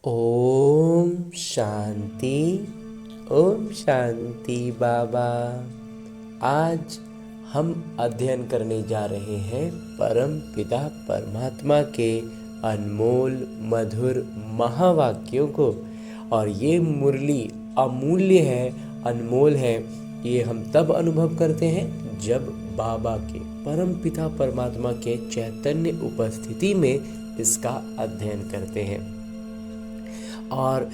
ओम शांति। ओम शांति बाबा। आज हम अध्ययन करने जा रहे हैं परम पिता परमात्मा के अनमोल मधुर महावाक्यों को। और ये मुरली अमूल्य है, अनमोल है। ये हम तब अनुभव करते हैं जब बाबा के परम पिता परमात्मा के चैतन्य उपस्थिति में इसका अध्ययन करते हैं। और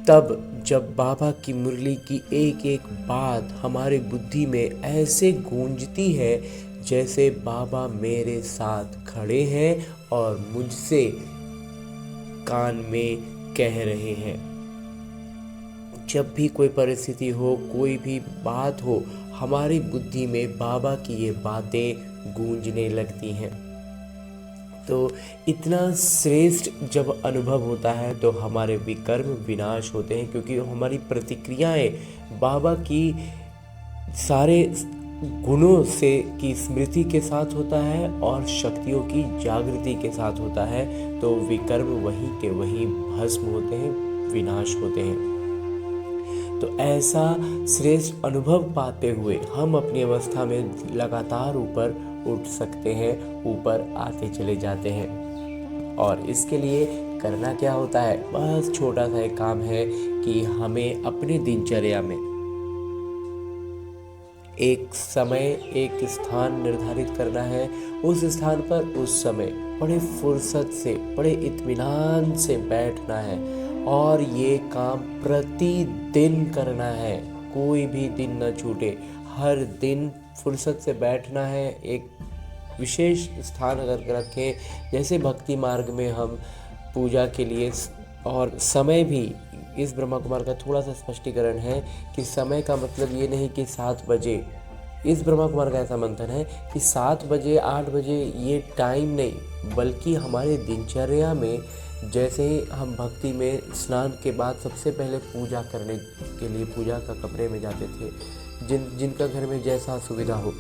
तब जब बाबा की मुरली की एक एक बात हमारी बुद्धि में ऐसे गूंजती है जैसे बाबा मेरे साथ खड़े हैं और मुझसे कान में कह रहे हैं। जब भी कोई परिस्थिति हो, कोई भी बात हो, हमारी बुद्धि में बाबा की ये बातें गूंजने लगती हैं। तो इतना श्रेष्ठ जब अनुभव होता है तो हमारे विकर्म विनाश होते हैं, क्योंकि हमारी प्रतिक्रियाएं बाबा की सारे गुणों से की स्मृति के साथ होता है और शक्तियों की जागृति के साथ होता है। तो विकर्म वहीं के वहीं भस्म होते हैं, विनाश होते हैं। तो ऐसा श्रेष्ठ अनुभव पाते हुए हम अपनी अवस्था में लगातार ऊपर उठ सकते हैं, ऊपर आते चले जाते हैं। और इसके लिए करना क्या होता है? बस छोटा सा एक काम है कि हमें अपने दिनचर्या में एक समय, एक स्थान निर्धारित करना है। उस स्थान पर उस समय बड़े फुर्सत से, बड़े इत्मीनान से बैठना है और ये काम प्रतिदिन करना है। कोई भी दिन न छूटे, हर दिन फुर्सत से बैठना है। एक विशेष स्थान अगर रखें, जैसे भक्ति मार्ग में हम पूजा के लिए, और समय भी इस ब्रह्मा कुमार का थोड़ा सा स्पष्टीकरण है कि समय का मतलब ये नहीं कि 7 बजे। इस ब्रह्मा कुमार का ऐसा मंथन है कि 7 बजे 8 बजे ये टाइम नहीं, बल्कि हमारे दिनचर्या में जैसे ही हम भक्ति में स्नान के बाद सबसे पहले पूजा करने के लिए पूजा का कमरे में जाते थे, जिनका घर में जैसा सुविधा हो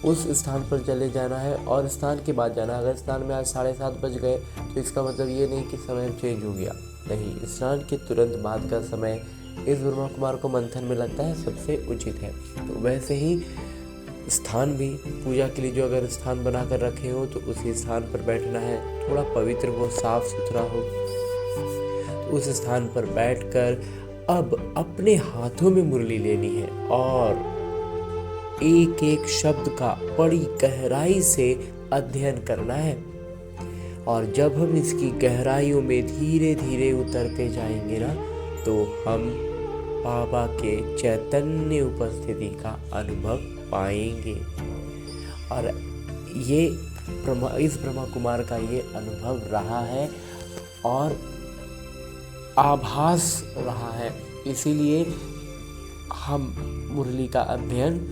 उस स्थान पर चले जाना है और स्नान के बाद जाना। अगर स्नान में आज 7:30 बज गए तो इसका मतलब ये नहीं कि समय चेंज हो गया, नहीं, स्नान के तुरंत बाद का समय इस ब्रह्मा कुमार को मंथन में लगता है सबसे उचित है। तो वैसे ही स्थान भी, पूजा के लिए जो अगर स्थान बना कर रखे हो तो उसी स्थान पर बैठना है। थोड़ा पवित्र हो, साफ सुथरा हो। तो उस स्थान पर बैठकर अब अपने हाथों में मुरली लेनी है और एक एक शब्द का बड़ी गहराई से अध्ययन करना है। और जब हम इसकी गहराइयों में धीरे धीरे उतरते जाएंगे ना, तो हम बाबा के चैतन्य उपस्थिति का अनुभव पाएंगे। और ये इस ब्रह्मा कुमार का ये अनुभव रहा है और आभास रहा है। इसीलिए हम मुरली का अध्ययन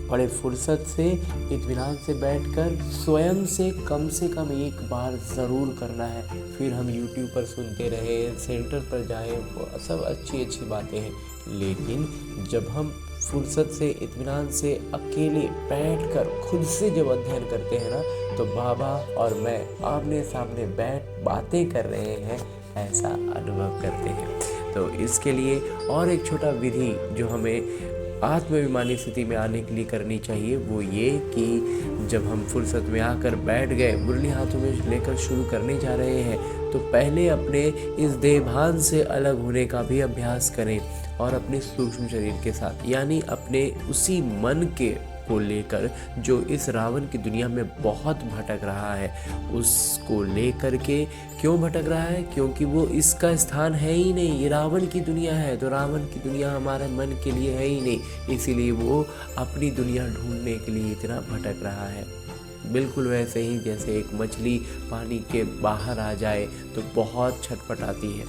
बड़े फुर्सत से, इत्मीनान से बैठकर स्वयं से कम एक बार ज़रूर करना है। फिर हम YouTube पर सुनते रहे, सेंटर पर जाएं, वो सब अच्छी अच्छी बातें हैं, लेकिन जब हम फुर्सत से, इत्मीनान से अकेले बैठकर खुद से जब अध्ययन करते हैं ना, तो बाबा और मैं आमने सामने बैठ बातें कर रहे हैं, ऐसा अनुभव करते हैं। तो इसके लिए और एक छोटा विधि जो हमें आत्माभिमानी स्थिति में आने के लिए करनी चाहिए, वो ये कि जब हम फुर्सत में आकर बैठ गए, मुरली हाथों में लेकर शुरू करने जा रहे हैं, तो पहले अपने इस देहभान से अलग होने का भी अभ्यास करें और अपने सूक्ष्म शरीर के साथ, यानी अपने उसी मन के को लेकर जो इस रावण की दुनिया में बहुत भटक रहा है, उसको लेकर के। क्यों भटक रहा है? क्योंकि वो इसका स्थान है ही नहीं, ये रावण की दुनिया है, तो रावण की दुनिया हमारे मन के लिए है ही नहीं, इसीलिए वो अपनी दुनिया ढूंढने के लिए इतना भटक रहा है। बिल्कुल वैसे ही जैसे एक मछली पानी के बाहर आ जाए तो बहुत छटपटाती है,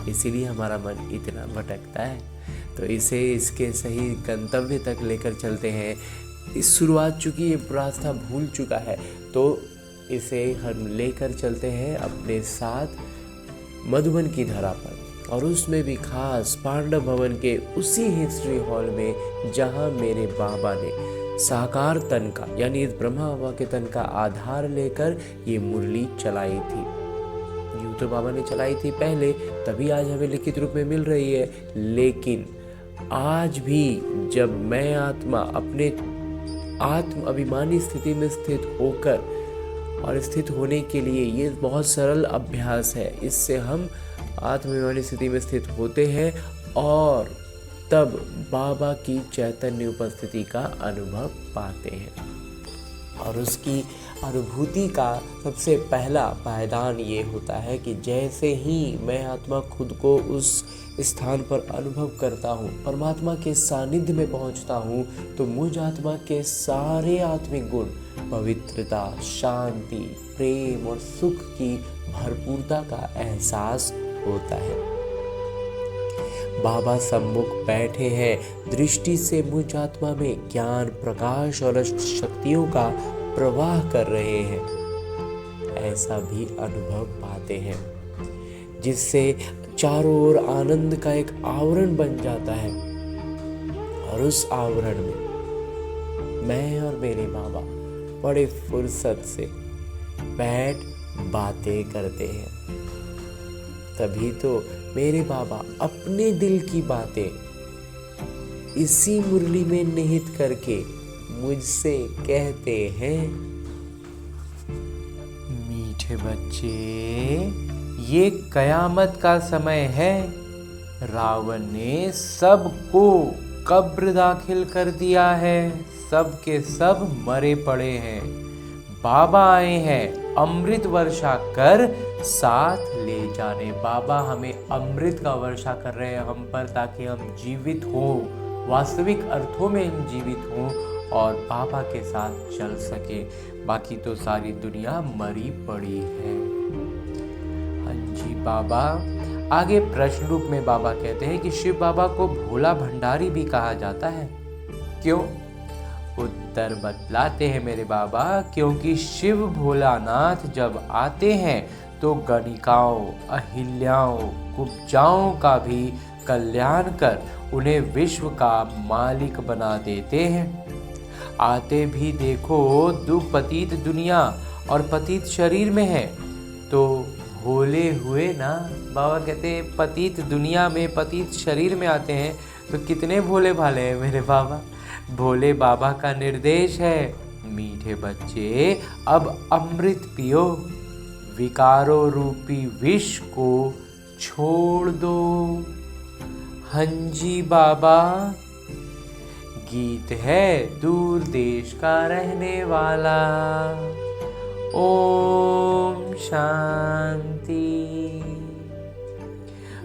इसीलिए हमारा मन इतना भटकता है। तो इसे इसके सही गंतव्य तक लेकर चलते हैं। इस शुरुआत, चूँकि ये रास्ता भूल चुका है, तो इसे हम लेकर चलते हैं अपने साथ मधुबन की धरा पर, और उसमें भी खास पांडव भवन के उसी हिस्ट्री हॉल में जहाँ मेरे बाबा ने साकार तन का, यानी इस ब्रह्मा बाबा के तन का आधार लेकर ये मुरली चलाई थी। यूँ तो बाबा ने चलाई थी पहले, तभी आज हमें लिखित रूप में मिल रही है। लेकिन आज भी जब मैं आत्मा अपने आत्म अभिमानी स्थिति में स्थित होकर और स्थित होने के लिए, ये बहुत सरल अभ्यास है, इससे हम आत्माभिमानी स्थिति में स्थित होते हैं और तब बाबा की चैतन्य उपस्थिति का अनुभव पाते हैं। और उसकी अनुभूति का सबसे पहला पायदान ये होता है कि जैसे ही मैं आत्मा खुद को उस स्थान पर अनुभव करता हूँ, परमात्मा के सानिध्य में पहुँचता हूँ, तो मुझ आत्मा के सारे आत्मिक गुण, पवित्रता, शांति, प्रेम और सुख की भरपूरता का एहसास होता है। बाबा सम्मुख बैठे हैं, दृष्टि से मुझ आत्मा में ज्ञान, प्रकाश और अष्ट शक्तियों का प्रवाह कर रहे हैं, ऐसा भी अनुभव पाते हैं, जिससे चारों ओर आनंद का एक आवरण बन जाता है। और उस आवरण में मैं और मेरे बाबा बड़े फुर्सत से बैठ बातें करते हैं। तभी तो मेरे बाबा अपने दिल की बातें इसी मुरली में निहित करके मुझसे कहते हैं, मीठे बच्चे, ये कयामत का समय है। रावण ने सबको कब्र दाखिल कर दिया है, सब के सब मरे पड़े हैं। बाबा आए हैं अमृत वर्षा कर साथ ले जाने। बाबा हमें अमृत का वर्षा कर रहे हैं हम पर, ताकि हम जीवित हों, वास्तविक अर्थों में हम जीवित हों और बाबा के साथ चल सके। बाकी तो सारी दुनिया मरी पड़ी है। हाँ जी बाबा। आगे प्रश्न रूप में बाबा कहते हैं कि शिव बाबा को भोला भंडारी भी कहा जाता है, क्यों? उत्तर बतलाते हैं मेरे बाबा, क्योंकि शिव भोलानाथ जब आते हैं तो गणिकाओं, अहिल्याओं, कुब्जाओं का भी कल्याण कर उन्हें विश्व का मालिक बना देते हैं। आते भी देखो दुख पतित दुनिया और पतित शरीर में है, तो भोले हुए ना। बाबा कहते हैं पतित दुनिया में, पतित शरीर में आते हैं, तो कितने भोले भाले हैं मेरे बाबा। भोले बाबा का निर्देश है, मीठे बच्चे अब अमृत पियो, विकारों रूपी विष को छोड़ दो। हंजी बाबा। गीत है दूर देश का रहने वाला। ओम शांति।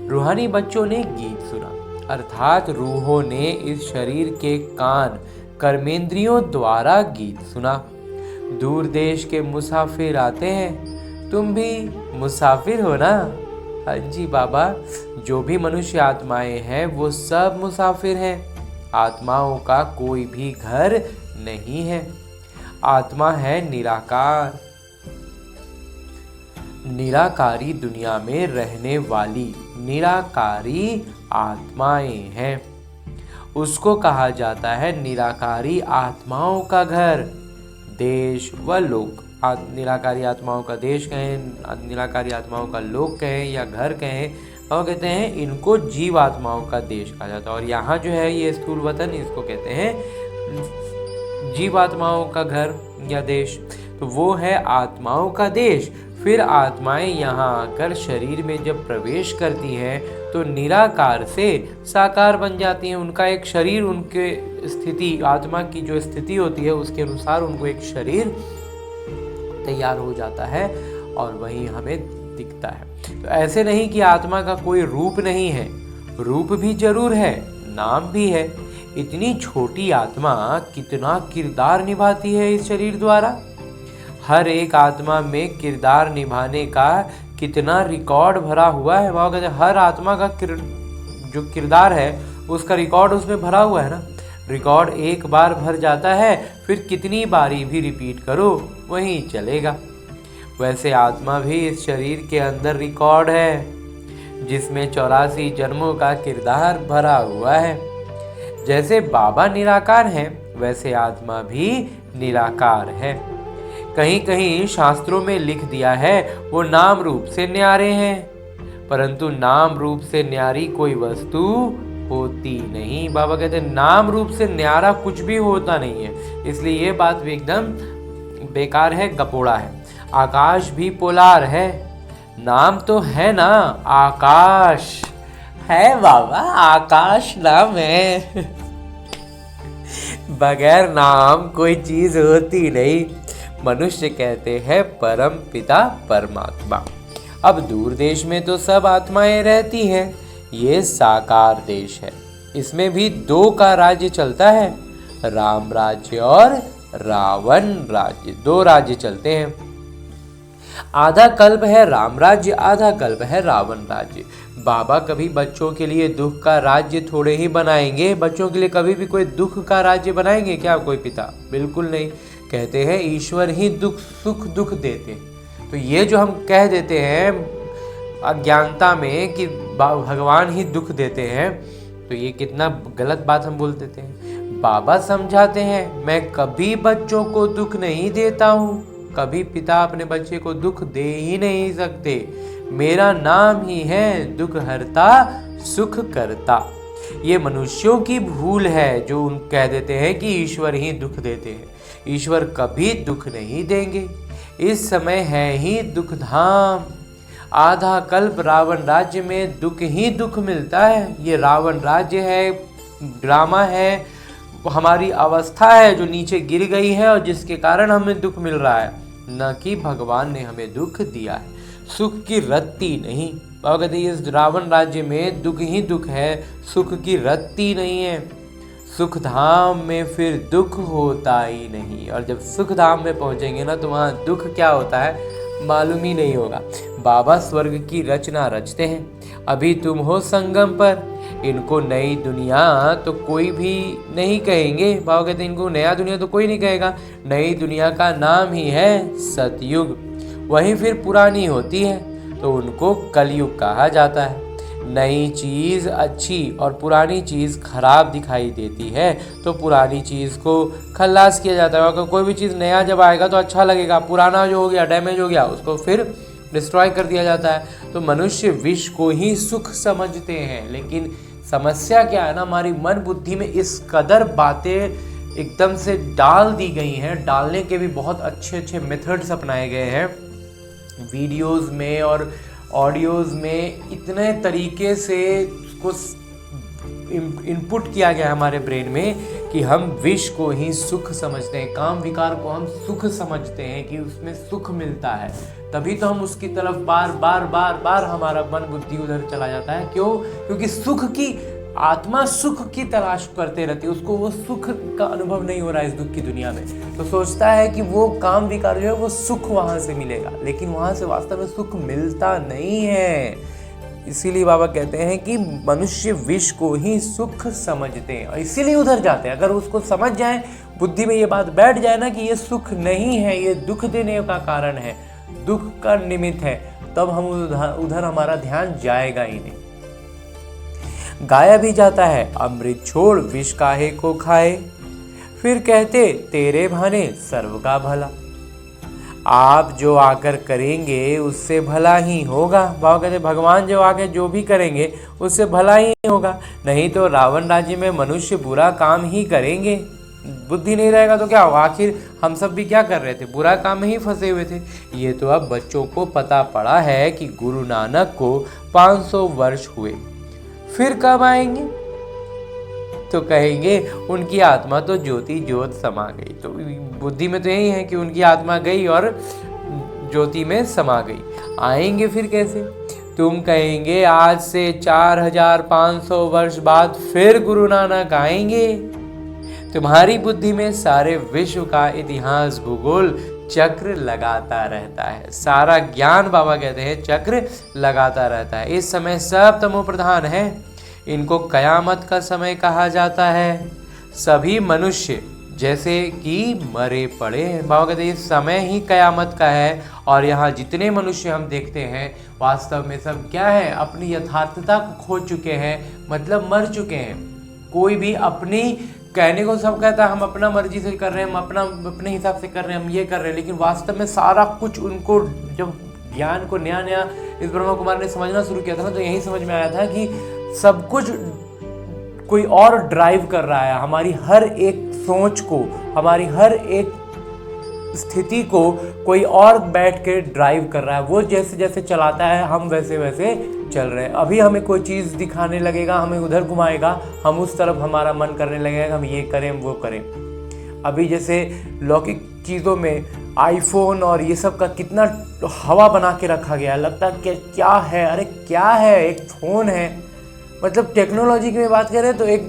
रूहानी बच्चों ने गीत सुना, अर्थात रूहों ने इस शरीर के कान कर्मेंद्रियों द्वारा गीत सुना। दूर देश के मुसाफिर आते हैं, तुम भी मुसाफिर हो ना? हाँ जी बाबा, जो भी मनुष्य आत्माएं हैं वो सब मुसाफिर हैं। आत्माओं का कोई भी घर नहीं है। आत्मा है निराकार, निराकारी दुनिया में रहने वाली निराकारी आत्माएं हैं। उसको कहा जाता है निराकारी आत्माओं का घर, देश व लोक। निराकारी आत्माओं का देश कहें, निराकारी आत्माओं का लोक कहें या घर कहें, और कहते हैं इनको जीव आत्माओं का देश कहा जाता है। और यहाँ जो है ये स्थूल वतन, इसको कहते हैं जीव आत्माओं का घर या देश। तो वो है आत्माओं का देश। फिर आत्माएं यहाँ आकर शरीर में जब प्रवेश करती हैं तो निराकार से साकार बन जाती हैं। उनका एक शरीर, उनके स्थिति, आत्मा की जो स्थिति होती है उसके अनुसार उनको एक शरीर तैयार हो जाता है और वही हमें दिखता है। तो ऐसे नहीं कि आत्मा का कोई रूप नहीं है, रूप भी जरूर है, नाम भी है। इतनी छोटी आत्मा कितना किरदार निभाती है इस शरीर द्वारा। हर एक आत्मा में किरदार निभाने का कितना रिकॉर्ड भरा हुआ है। वहाँ कहते हैं हर आत्मा का जो किरदार है उसका रिकॉर्ड उसमें भरा हुआ है ना। रिकॉर्ड एक बार भर जाता है, फिर कितनी बारी भी रिपीट करो वहीं चलेगा। वैसे आत्मा भी इस शरीर के अंदर रिकॉर्ड है, जिसमें 84 जन्मों का किरदार भरा हुआ है। जैसे बाबा निराकार हैं, वैसे आत्मा भी निराकार है। कहीं कहीं शास्त्रों में लिख दिया है वो नाम रूप से न्यारे हैं, परंतु नाम रूप से न्यारी कोई वस्तु होती नहीं। बाबा कहते हैं नाम रूप से न्यारा कुछ भी होता नहीं है, इसलिए ये बात भी एकदम बेकार है, गपोड़ा है। आकाश भी पोलार है, नाम तो है ना आकाश है बाबा, आकाश नाम है। बगैर नाम कोई चीज होती नहीं। मनुष्य कहते हैं परम पिता परमात्मा। अब दूर देश में तो सब आत्माएं रहती हैं, ये साकार देश है, इसमें भी दो का राज्य चलता है, राम राज्य और रावण राज्य, दो राज्य चलते हैं। आधा कल्प है राम राज्य, आधा कल्प है रावण राज्य। बाबा कभी बच्चों के लिए दुख का राज्य थोड़े ही बनाएंगे, बच्चों के लिए कभी भी कोई दुख का राज्य बनाएंगे क्या कोई पिता? बिल्कुल नहीं। कहते हैं ईश्वर ही दुख सुख दुख देते। तो ये जो हम कह देते हैं अज्ञानता में कि भगवान ही दुख देते हैं, तो ये कितना गलत बात हम बोल देते हैं। बाबा समझाते हैं मैं कभी बच्चों को दुख नहीं देता हूँ, कभी पिता अपने बच्चे को दुख दे ही नहीं सकते। मेरा नाम ही है दुख हरता सुख करता। ये मनुष्यों की भूल है जो उन कह देते हैं कि ईश्वर ही दुख देते हैं। ईश्वर कभी दुख नहीं देंगे। इस समय है ही दुख धाम। आधा कल्प रावण राज्य में दुख ही दुख मिलता है। ये रावण राज्य है, ड्रामा है, हमारी अवस्था है जो नीचे गिर गई है और जिसके कारण हमें दुख मिल रहा है, न कि भगवान ने हमें दुख दिया है। सुख की रत्ती नहीं। बाबा कहते हैं इस रावण राज्य में दुख ही दुख है, सुख की रत्ती नहीं है। सुख धाम में फिर दुख होता ही नहीं, और जब सुख धाम में पहुंचेंगे ना तो वहाँ दुख क्या होता है मालूम ही नहीं होगा। बाबा स्वर्ग की रचना रचते हैं। अभी तुम हो संगम पर, इनको नई दुनिया तो कोई भी नहीं कहेंगे। बाबा कहते हैं इनको नया दुनिया तो कोई नहीं कहेगा। नई दुनिया का नाम ही है सतयुग, वही फिर पुरानी होती है तो उनको कलयुग कहा जाता है। नई चीज़ अच्छी और पुरानी चीज़ खराब दिखाई देती है तो पुरानी चीज़ को खल्लास किया जाता है। कोई भी चीज़ नया जब आएगा तो अच्छा लगेगा, पुराना जो हो गया डैमेज हो गया उसको फिर डिस्ट्रॉय कर दिया जाता है। तो मनुष्य विष को ही सुख समझते हैं, लेकिन समस्या क्या है ना, हमारी मन बुद्धि में इस कदर बातें एकदम से डाल दी गई हैं। डालने के भी बहुत अच्छे अच्छे मेथड्स अपनाए गए हैं, वीडियोस में और ऑडियोज़ में इतने तरीके से उसको इनपुट किया गया हमारे ब्रेन में कि हम विष को ही सुख समझते हैं, काम विकार को हम सुख समझते हैं कि उसमें सुख मिलता है। तभी तो हम उसकी तरफ बार बार बार बार हमारा मन बुद्धि उधर चला जाता है। क्यों? क्योंकि सुख की आत्मा सुख की तलाश करते रहती है, उसको वो सुख का अनुभव नहीं हो रहा है इस दुख की दुनिया में, तो सोचता है कि वो काम विकार जो है वो सुख वहाँ से मिलेगा, लेकिन वहाँ से वास्तव में सुख मिलता नहीं है। इसीलिए बाबा कहते हैं कि मनुष्य विष को ही सुख समझते हैं और इसीलिए उधर जाते हैं। अगर उसको समझ जाए, बुद्धि में ये बात बैठ जाए ना कि ये सुख नहीं है, ये दुख देने का कारण है, दुख का निमित्त है, तब हम उधर हमारा ध्यान जाएगा ही नहीं। गाया भी जाता है अमृत छोड़ विष काहे को खाए, फिर कहते तेरे भाने सर्व का भला। आप जो आकर करेंगे उससे भला ही होगा। बाबा कहते भगवान जो आके जो भी करेंगे उससे भला ही होगा, नहीं तो रावण राज्य में मनुष्य बुरा काम ही करेंगे। बुद्धि नहीं रहेगा तो क्या होगा? आखिर हम सब भी क्या कर रहे थे? बुरा काम में ही फंसे हुए थे। ये तो अब बच्चों को पता पड़ा है कि गुरु नानक को 500 वर्ष हुए, फिर कब आएंगे? तो कहेंगे उनकी आत्मा तो ज्योति ज्योत समा गई। तो बुद्धि में तो यही है कि उनकी आत्मा गई और ज्योति में समा गई। आएंगे फिर कैसे? तुम कहेंगे आज से 4500 वर्ष बाद फिर गुरु नानक आएंगे। तुम्हारी बुद्धि में सारे विश्व का इतिहास भूगोल चक्र लगाता रहता है। सारा ज्ञान बाबा कहते हैं चक्र लगाता रहता है। इस समय सब तमो प्रधान है। इनको कयामत का समय कहा जाता है। सभी मनुष्य जैसे कि मरे पड़े हैं। बाबा कहते हैं इस समय ही कयामत का है और यहाँ जितने मनुष्य हम देखते हैं वास्तव में सब क्या है? अपनी यथार्थता को खो चुके हैं, मतलब मर चुके हैं। कोई भी अपनी कहने को सब कहता है हम अपना मर्जी से कर रहे हैं, हम अपने हिसाब से कर रहे हैं, हम ये कर रहे हैं, लेकिन वास्तव में सारा कुछ उनको जब ज्ञान को नया नया इस ब्रह्मा कुमार ने समझना शुरू किया था ना, तो यही समझ में आया था कि सब कुछ कोई और ड्राइव कर रहा है, हमारी हर एक सोच को, हमारी हर एक स्थिति को कोई और बैठ के ड्राइव कर रहा है। वो जैसे जैसे चलाता है हम वैसे वैसे चल रहे हैं। अभी हमें कोई चीज़ दिखाने लगेगा, हमें उधर घुमाएगा, हम उस तरफ हमारा मन करने लगेगा, हम ये करें वो करें। अभी जैसे लौकिक चीज़ों में आईफोन और ये सब का कितना हवा बना के रखा गया है, लगता है कि क्या है, अरे क्या है, एक फ़ोन है। मतलब टेक्नोलॉजी की बात करें तो एक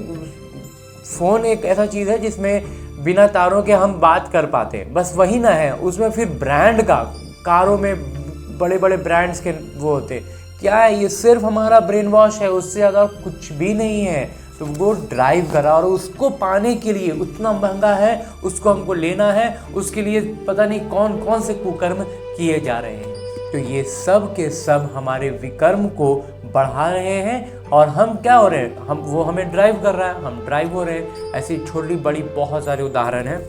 फ़ोन एक ऐसा चीज़ है जिसमें बिना तारों के हम बात कर पाते हैं, बस वही ना है। उसमें फिर ब्रांड का, कारों में बड़े बड़े ब्रांड्स के वो होते, क्या है ये, सिर्फ हमारा ब्रेन वॉश है, उससे ज़्यादा कुछ भी नहीं है। तो वो ड्राइव करा और उसको पाने के लिए उतना महंगा है, उसको हमको लेना है, उसके लिए पता नहीं कौन कौन से कुकर्म किए जा रहे हैं। तो ये सब के सब हमारे विकर्म को बढ़ा रहे हैं और हम क्या हो रहे हैं, वो हमें ड्राइव कर रहा है, हम ड्राइव हो रहे हैं। ऐसी छोटी बड़ी बहुत सारे उदाहरण हैं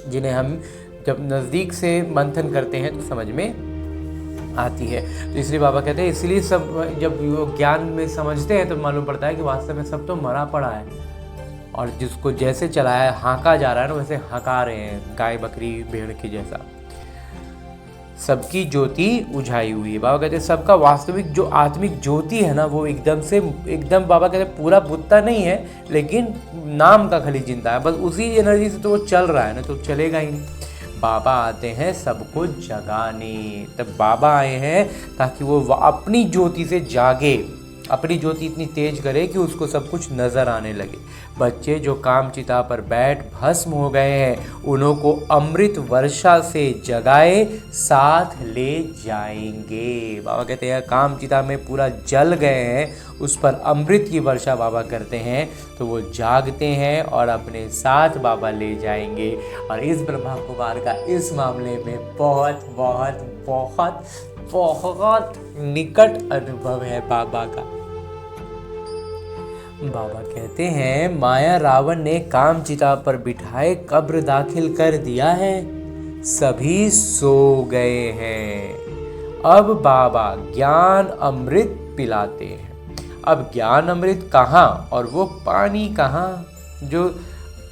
जिन्हें हम जब नज़दीक से मंथन करते हैं तो समझ में आती है। तो इसलिए बाबा कहते हैं, इसलिए सब जब वो ज्ञान में समझते हैं तो मालूम पड़ता है कि वास्तव में सब तो मरा पड़ा है, और जिसको जैसे चलाया हाँका जा रहा है ना, वैसे हँका रहे हैं, गाय बकरी भेड़ के जैसा। सबकी ज्योति उझाई हुई है। बाबा कहते हैं सबका वास्तविक जो आत्मिक ज्योति है ना, वो एकदम बाबा कहते हैं पूरा बुत्ता नहीं है, लेकिन नाम का खाली जिंदा है, बस उसी एनर्जी से तो वो चल रहा है ना, तो चलेगा ही नहीं। बाबा आते हैं सबको जगाने, तब बाबा आए हैं ताकि वो अपनी ज्योति से जागे, अपनी ज्योति इतनी तेज करे कि उसको सब कुछ नज़र आने लगे। बच्चे जो काम चिता पर बैठ भस्म हो गए हैं, उन्हों को अमृत वर्षा से जगाए साथ ले जाएंगे। बाबा कहते हैं काम चिता में पूरा जल गए हैं, उस पर अमृत की वर्षा बाबा करते हैं, तो वो जागते हैं और अपने साथ बाबा ले जाएंगे। और इस ब्रह्मा कुमार का इस मामले में बहुत बहुत बहुत बहुत निकट अनुभव है बाबा का। बाबा कहते हैं माया रावण ने काम चिता पर बिठाए कब्र दाखिल कर दिया है, सभी सो गए हैं। अब बाबा ज्ञान अमृत पिलाते हैं। अब ज्ञान अमृत कहाँ और वो पानी कहाँ, जो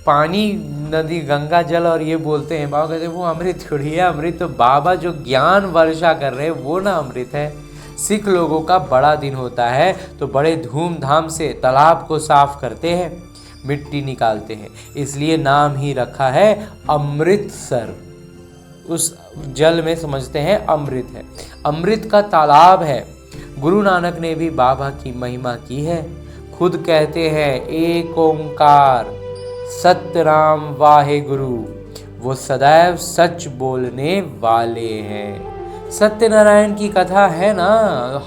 पानी नदी गंगा जल और ये बोलते हैं, बाबा कहते हैं वो अमृत थोड़ी है। अमृत तो बाबा जो ज्ञान वर्षा कर रहे हैं वो ना अमृत है। सिख लोगों का बड़ा दिन होता है तो बड़े धूमधाम से तालाब को साफ करते हैं, मिट्टी निकालते हैं, इसलिए नाम ही रखा है अमृतसर। उस जल में समझते हैं अमृत है, अमृत का तालाब है। गुरु नानक ने भी बाबा की महिमा की है, खुद कहते हैं एक ओंकार सतराम वाहे गुरु, वो सदैव सच बोलने वाले हैं। सत्यनारायण की कथा है ना,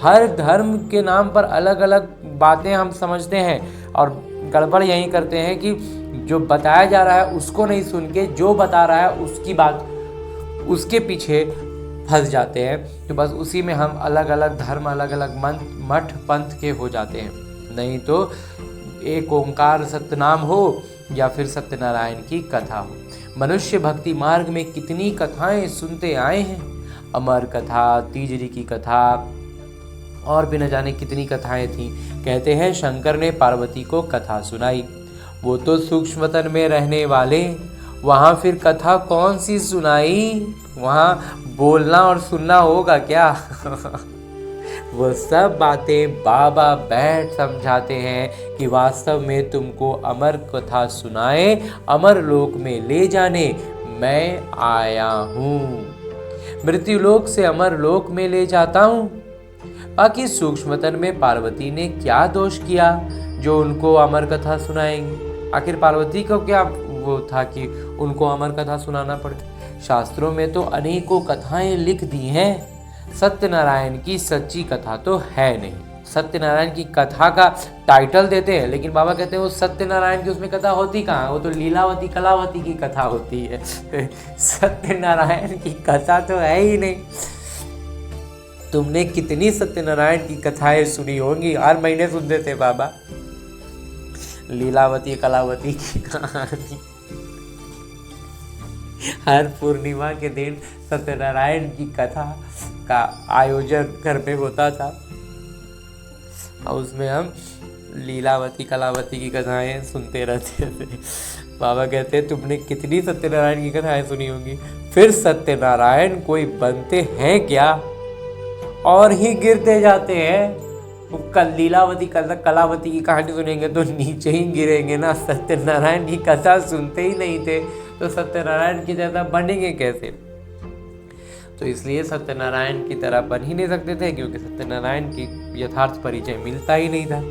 हर धर्म के नाम पर अलग अलग बातें हम समझते हैं और गड़बड़ यही करते हैं कि जो बताया जा रहा है उसको नहीं सुन के जो बता रहा है उसकी बात उसके पीछे फंस जाते हैं, तो बस उसी में हम अलग अलग धर्म अलग अलग मठ पंथ के हो जाते हैं। नहीं तो एक ओंकार सतनाम हो या फिर सत्यनारायण की कथा हो। मनुष्य भक्ति मार्ग में कितनी कथाएं सुनते आए हैं, अमर कथा, तीजरी की कथा और भी न जाने कितनी कथाएं थीं। कहते हैं शंकर ने पार्वती को कथा सुनाई, वो तो सूक्ष्मतन में रहने वाले, वहाँ फिर कथा कौन सी सुनाई, वहाँ बोलना और सुनना होगा क्या वो सब बातें बाबा बैठ समझाते हैं कि वास्तव में तुमको अमर कथा सुनाए, अमर लोक में ले जाने मैं आया हूँ। मृत्युलोक से अमर लोक में ले जाता हूँ। बाकी सूक्ष्मतन में पार्वती ने क्या दोष किया जो उनको अमर कथा सुनाएंगे? आखिर पार्वती को क्या वो था कि उनको अमर कथा सुनाना पड़े? शास्त्रों में तो अनेकों कथाएं लिख दी हैं, सत्यनारायण की सच्ची कथा तो है नहीं। सत्यनारायण की कथा का टाइटल देते हैं, लेकिन बाबा कहते हैं वो सत्यनारायण की उसमें कथा होती कहाँ, वो तो लीलावती कलावती की कथा होती है सत्यनारायण की कथा तो है ही नहीं। तुमने कितनी सत्यनारायण की कथाएं सुनी होंगी, हर महीने सुनते थे बाबा, लीलावती कलावती की कहानी। हर पूर्णिमा के दिन सत्यनारायण की कथा का आयोजन घर पे होता था और उसमें हम लीलावती कलावती की कथाएं सुनते रहते थे। बाबा कहते तुमने कितनी सत्यनारायण की कथाएं सुनी होंगी, फिर सत्यनारायण कोई बनते हैं क्या और ही गिरते जाते हैं। कल लीलावती कलावती की कहानी सुनेंगे तो नीचे ही गिरेंगे ना। सत्यनारायण की कथा सुनते ही नहीं थे तो सत्यनारायण की तरह बनेंगे कैसे। तो इसलिए सत्यनारायण की तरह बन ही नहीं सकते थे, क्योंकि सत्यनारायण की यथार्थ परिचय मिलता ही नहीं था।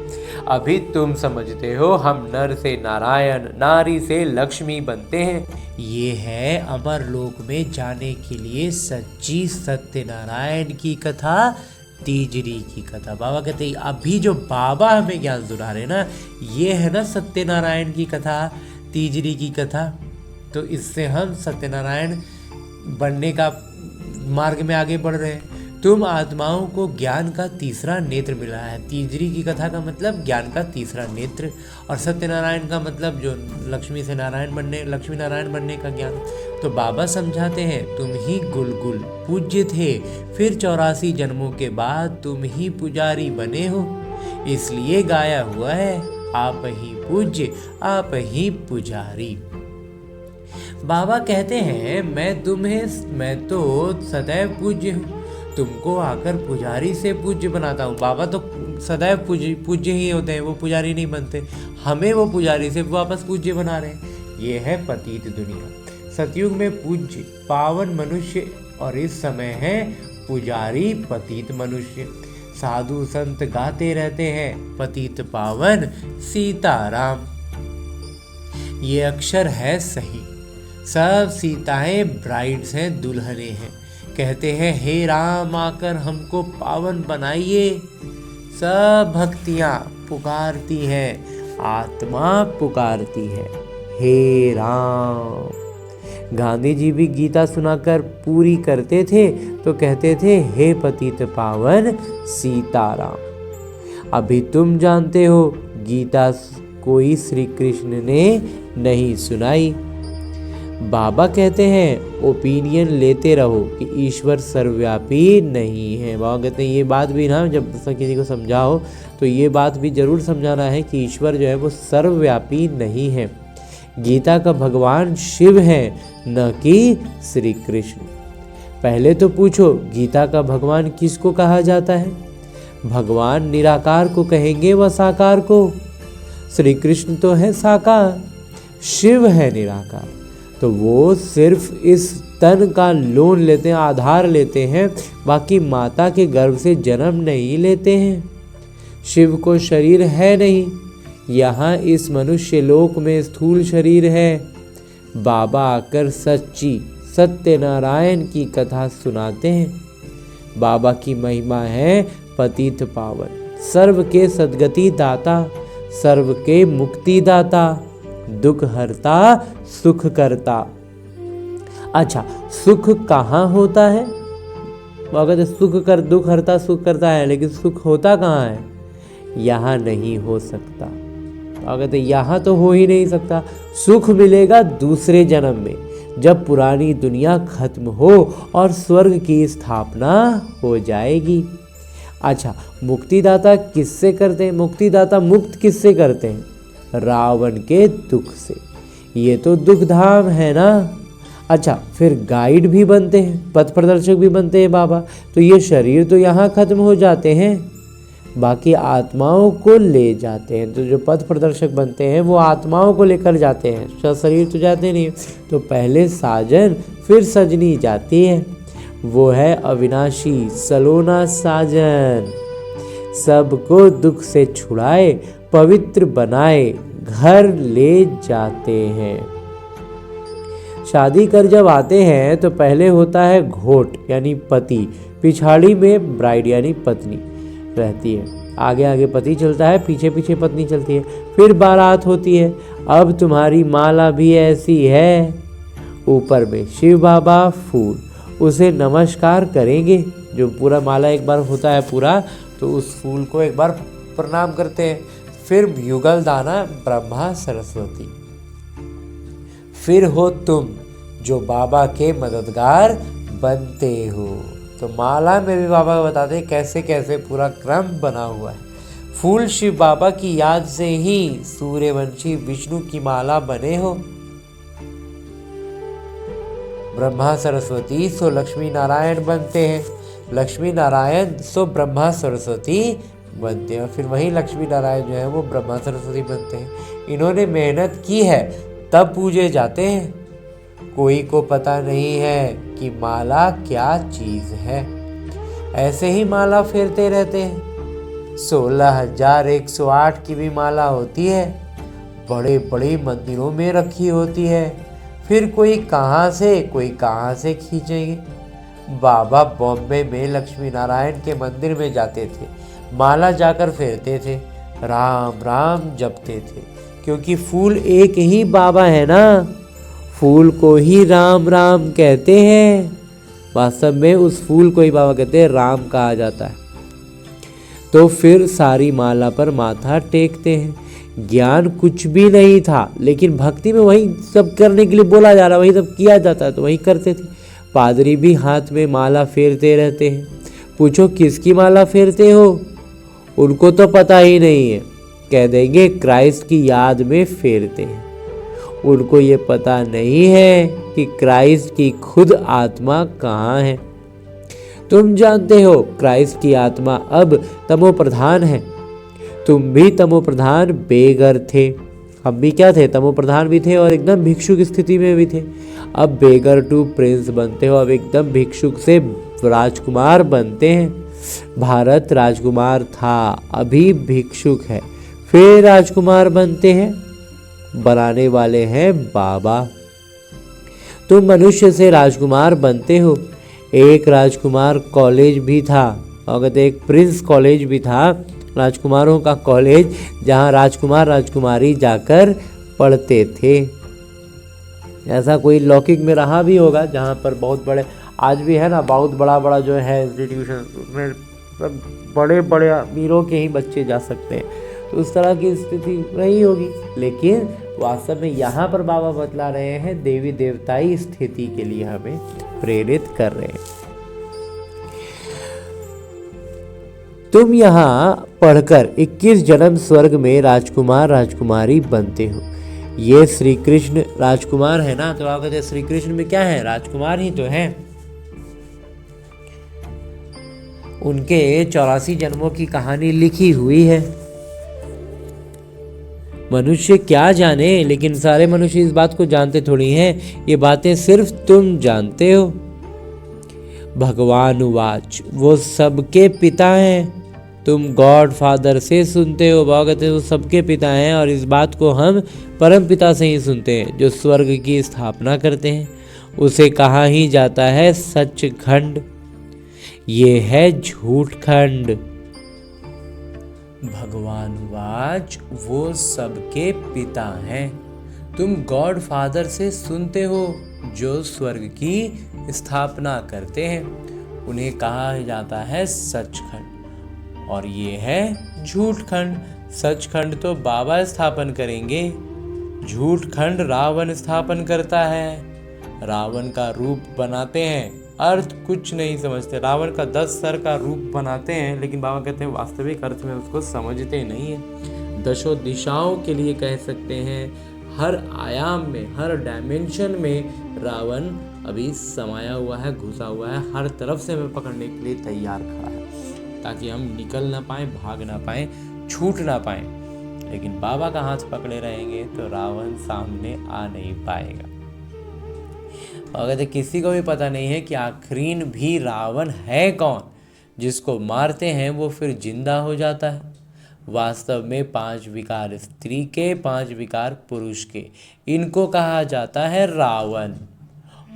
अभी तुम समझते हो हम नर से नारायण, नारी से लक्ष्मी बनते हैं। ये है अमर लोक में जाने के लिए सच्ची सत्यनारायण की कथा, तीजरी की कथा। बाबा कहते हैं अभी जो बाबा हमें ज्ञान सुना रहे ना, ये है ना सत्यनारायण की कथा, तीजरी की कथा। तो इससे हम सत्यनारायण बनने का मार्ग में आगे बढ़ रहे हैं। तुम आत्माओं को ज्ञान का तीसरा नेत्र मिला है। तीजरी की कथा का मतलब ज्ञान का तीसरा नेत्र, और सत्यनारायण का मतलब जो लक्ष्मी नारायण बनने का ज्ञान। तो बाबा समझाते हैं तुम ही गुलगुल पूज्य थे, फिर 84 जन्मों के बाद तुम ही पुजारी बने हो, इसलिए गाया हुआ है आप ही पूज्य आप ही पुजारी। बाबा कहते हैं मैं तो सदैव पूज्य हूँ, तुमको आकर पुजारी से पूज्य बनाता हूँ। बाबा तो सदैव पूज्य ही होते हैं, वो पुजारी नहीं बनते। हमें वो पुजारी से वापस पूज्य बना रहे हैं। ये है पतित दुनिया। सतयुग में पूज्य पावन मनुष्य और इस समय है पुजारी पतित मनुष्य। साधु संत गाते रहते हैं पतित पावन सीताराम। ये अक्षर है सही। सब सीताएं ब्राइड्स हैं, दुल्हने हैं। कहते हैं हे राम आकर हमको पावन बनाइए। सब भक्तियां पुकारती हैं, आत्मा पुकारती है हे राम। गांधी जी भी गीता सुनाकर पूरी करते थे तो कहते थे हे पतित पावन सीताराम। अभी तुम जानते हो गीता कोई श्री कृष्ण ने नहीं सुनाई। बाबा कहते हैं ओपिनियन लेते रहो कि ईश्वर सर्वव्यापी नहीं है। बाबा कहते हैं ये बात भी ना, जब किसी को समझाओ तो ये बात भी जरूर समझाना है कि ईश्वर जो है वो सर्वव्यापी नहीं है। गीता का भगवान शिव है, न कि श्री कृष्ण। पहले तो पूछो गीता का भगवान किसको कहा जाता है? भगवान निराकार को कहेंगे व साकार को। श्री कृष्ण तो है साकार, शिव है निराकार। तो वो सिर्फ इस तन का लोन लेते हैं, आधार लेते हैं, बाकी माता के गर्भ से जन्म नहीं लेते हैं। शिव को शरीर है नहीं, यहाँ इस मनुष्य लोक में स्थूल शरीर है। बाबा आकर सच्ची सत्यनारायण की कथा सुनाते हैं। बाबा की महिमा है पतित पावन, सर्व के सद्गति दाता, सर्व के मुक्ति दाता, दुख हरता सुख करता। अच्छा, सुख कहाँ होता है? अगर सुख कर दुख हरता सुख करता है, लेकिन सुख होता कहाँ है? यहाँ नहीं हो सकता। अगर यहाँ तो हो ही नहीं सकता। सुख मिलेगा दूसरे जन्म में, जब पुरानी दुनिया खत्म हो और स्वर्ग की स्थापना हो जाएगी। अच्छा, मुक्तिदाता किससे करते हैं? मुक्तिदाता मुक्त किससे करते हैं? रावण के दुख से। ये तो दुख धाम है ना। अच्छा, फिर गाइड भी बनते हैं, पथ प्रदर्शक भी बनते हैं बाबा। तो ये शरीर तो यहाँ खत्म हो जाते हैं, बाकी आत्माओं को ले जाते हैं। तो जो पथ प्रदर्शक बनते हैं वो आत्माओं को लेकर जाते हैं, शरीर तो जाते नहीं। तो पहले साजन फिर सजनी जाती है, वो है अविनाशी सलोना साजन। सबको दुख से छुड़ाए, पवित्र बनाए, घर ले जाते हैं। शादी कर जब आते हैं तो पहले होता है घोट यानी पति, पिछाड़ी में ब्राइड यानी पत्नी रहती है। आगे आगे पति चलता है, पीछे पीछे पत्नी चलती है। फिर बारात होती है। अब तुम्हारी माला भी ऐसी है, ऊपर में शिव बाबा फूल, उसे नमस्कार करेंगे। जो पूरा माला एक बार होता है पूरा, तो उस फूल को एक बार प्रणाम करते हैं। फिर युगल दाना ब्रह्मा सरस्वती, फिर हो तुम जो बाबा के मददगार बनते हो। तो माला में भी बाबा बताते हैं कैसे कैसे पूरा क्रम बना हुआ है। फूल शिव बाबा की याद से ही सूर्यवंशी विष्णु की माला बने हो। ब्रह्मा सरस्वती सो लक्ष्मी नारायण बनते हैं, लक्ष्मी नारायण सो ब्रह्मा सरस्वती बनते हैं, और फिर वही लक्ष्मी नारायण जो है वो ब्रह्मा सरस्वती बनते हैं। इन्होंने मेहनत की है तब पूजे जाते हैं। कोई को पता नहीं है कि माला क्या चीज है, ऐसे ही माला फेरते रहते हैं। 16,108 की भी माला होती है, बड़े बड़े मंदिरों में रखी होती है। फिर कोई कहाँ से खींचेंगे। बाबा बॉम्बे में लक्ष्मी नारायण के मंदिर में जाते थे, माला जाकर फेरते थे, राम राम जपते थे, क्योंकि फूल एक ही बाबा है ना, फूल को ही राम राम कहते हैं। वास्तव में उस फूल को ही बाबा कहते हैं, राम कहा जाता है। तो फिर सारी माला पर माथा टेकते हैं। ज्ञान कुछ भी नहीं था, लेकिन भक्ति में वही सब करने के लिए बोला जा रहा, वही सब किया जाता है तो वही करते थे। पादरी भी हाथ में माला फेरते रहते हैं। पूछो किसकी माला फेरते हो, उनको तो पता ही नहीं है, कह देंगे क्राइस्ट की याद में फेरते हैं। उनको ये पता नहीं है कि क्राइस्ट की खुद आत्मा कहाँ है। तुम जानते हो क्राइस्ट की आत्मा अब तमो प्रधान है। तुम भी तमो प्रधान बेगर थे, हम भी क्या थे, तमो प्रधान भी थे और एकदम भिक्षुक स्थिति में भी थे। अब बेगर टू प्रिंस बनते हो, अब एकदम भिक्षुक से राजकुमार बनते हैं। भारत राजकुमार था, अभी भिक्षुक है, फिर राजकुमार बनते हैं। बनाने वाले हैं बाबा। तुम मनुष्य से राजकुमार बनते हो। एक राजकुमार कॉलेज भी था, अगर एक प्रिंस कॉलेज भी था, राजकुमारों का कॉलेज, जहां राजकुमार राजकुमारी जाकर पढ़ते थे। ऐसा कोई लौकिक में रहा भी होगा जहां पर बहुत बड़े, आज भी है ना, बहुत बड़ा बड़ा जो है इंस्टीट्यूशन, उसमें सब बड़े बड़े अमीरों के ही बच्चे जा सकते हैं, तो उस तरह की स्थिति रही होगी। लेकिन वास्तव में यहाँ पर बाबा बतला रहे हैं, देवी देवताई स्थिति के लिए हमें प्रेरित कर रहे हैं। तुम यहाँ पढ़कर 21 जन्म स्वर्ग में राजकुमार राजकुमारी बनते हो। ये श्री कृष्ण राजकुमार है ना, तो आप कहते हैं श्री कृष्ण में क्या है, राजकुमार ही तो है। उनके 84 जन्मों की कहानी लिखी हुई है। मनुष्य क्या जाने, लेकिन सारे मनुष्य इस बात को जानते थोड़ी हैं, ये बातें सिर्फ तुम जानते हो। भगवान उवाच, वो सबके पिता हैं। तुम गॉड फादर से सुनते हो, बाबा कहते हैं वो सबके पिता हैं, और इस बात को हम परम पिता से ही सुनते हैं जो स्वर्ग की स्थापना करते हैं। उसे कहा ही जाता है सचखंड, ये है झूठखंड। भगवान वाच, वो सबके पिता हैं। तुम गॉड फादर से सुनते हो जो स्वर्ग की स्थापना करते हैं, उन्हें कहा जाता है सचखंड, और ये है झूठखंड। सचखंड तो बाबा स्थापन करेंगे, झूठखंड रावण स्थापन करता है। रावण का रूप बनाते हैं, अर्थ कुछ नहीं समझते। रावण का 10 सर का रूप बनाते हैं, लेकिन बाबा कहते हैं वास्तविक अर्थ में उसको समझते नहीं है। दशों दिशाओं के लिए कह सकते हैं, हर आयाम में, हर डायमेंशन में रावण अभी समाया हुआ है, घुसा हुआ है, हर तरफ से हमें पकड़ने के लिए तैयार खड़ा है, ताकि हम निकल ना पाए, भाग ना पाए, छूट ना पाए। लेकिन बाबा का हाथ पकड़े रहेंगे तो रावण सामने आ नहीं पाएगा। अगर किसी को भी पता नहीं है कि आखिरीन भी रावण है कौन, जिसको मारते हैं वो फिर जिंदा हो जाता है। वास्तव में 5 विकार स्त्री के, 5 विकार पुरुष के, इनको कहा जाता है रावण।